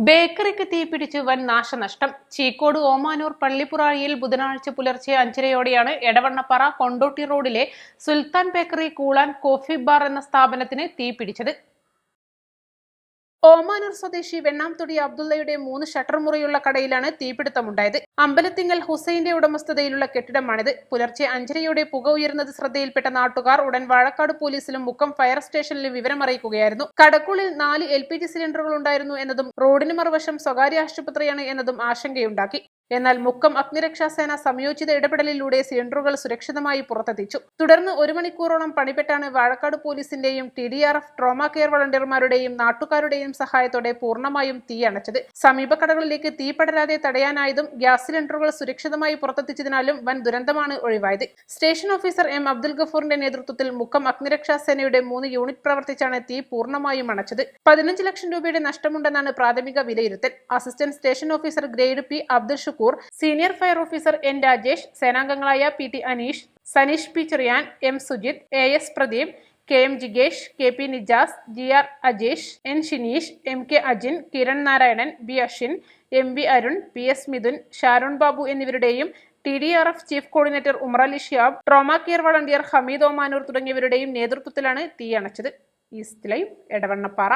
ബേക്കറിക്ക് തീപിടിച്ച് വൻ നാശനഷ്ടം. ചീക്കോട് ഓമാനൂർ പള്ളിപ്പുറാഴിയിൽ ബുധനാഴ്ച പുലർച്ചെ 5:30 എടവണ്ണപ്പാറ കൊണ്ടോട്ടി റോഡിലെ സുൽത്താൻ ബേക്കറി കൂളാൻ കോഫി ബാർ എന്ന സ്ഥാപനത്തിന് തീപിടിച്ചത്. ഓമാനൂർ സ്വദേശി വെണ്ണാംതൊടി അബ്ദുള്ളയുടെ 3 ഷട്ടർ മുറിയുള്ള കടയിലാണ് തീപിടുത്തമുണ്ടായത്. അമ്പലത്തിങ്ങൽ ഹുസൈന്റെ ഉടമസ്ഥതയിലുള്ള കെട്ടിടമാണിത്. പുലർച്ചെ 5:30 പുക ഉയരുന്നത് ശ്രദ്ധയിൽപ്പെട്ട നാട്ടുകാർ ഉടൻ വാഴക്കാട് പോലീസിലും മുക്കം ഫയർ സ്റ്റേഷനിലും വിവരമറിയിക്കുകയായിരുന്നു. കടക്കുള്ളിൽ 4 LPG സിലിണ്ടറുകൾ ഉണ്ടായിരുന്നു എന്നതും റോഡിന് മറുവശം സ്വകാര്യ ആശുപത്രിയാണ് എന്നതും ആശങ്കയുണ്ടാക്കി. എന്നാൽ മുക്കം അഗ്നിരക്ഷാസേന സംയോജിത ഇടപെടലിലൂടെ സിലിണ്ടറുകൾ സുരക്ഷിതമായി പുറത്തെത്തിച്ചു. തുടർന്ന് 1 മണിക്കൂറോളം പണിപ്പെട്ടാണ് വാഴക്കാട് പോലീസിന്റെയും TDRF ട്രോമ കെയർ വളണ്ടിയർമാരുടെയും നാട്ടുകാരുടെയും സഹായത്തോടെ പൂർണ്ണമായും തീ അണച്ചത്. സമീപ കടകളിലേക്ക് തീ പടരാതെ തടയാനായതും ഗ്യാസ് സിലിണ്ടറുകൾ സുരക്ഷിതമായി പുറത്തെത്തിച്ചതിനാലും വൻ ദുരന്തമാണ് ഒഴിവായത്. Station officer M. അബ്ദുൽ ഗഫൂറിന്റെ നേതൃത്വത്തിൽ മുക്കം അഗ്നിരക്ഷാസേനയുടെ 3 യൂണിറ്റ് പ്രവർത്തിച്ചാണ് തീ പൂർണ്ണമായും അണച്ചത്. 15 ലക്ഷം രൂപയുടെ നഷ്ടമുണ്ടെന്നാണ് പ്രാഥമിക വിലയിരുത്തൽ. Assistant station officer grade P. Abdul Shukoor, senior fire officer N. Rajesh, സേനാംഗങ്ങളായ PT. Aneesh, Saneesh P. Cherian, M. Sujith, AS. Pradeep, KM. ജിഗേഷ്, KP. Nijas, GR. Ajesh, N. Shineesh, MK. Ajin, Kiran Narayanan, B. Aswin, MB. Arun, PS. Mithun, Sharon Babu എന്നിവരുടെയും TDRF chief coordinator Umarali Shiyab, trauma care volunteer Hameed Omanoor തുടങ്ങിയവരുടെയും നേതൃത്വത്തിലാണ് തീ അണച്ചത്. East live, Edavannappara.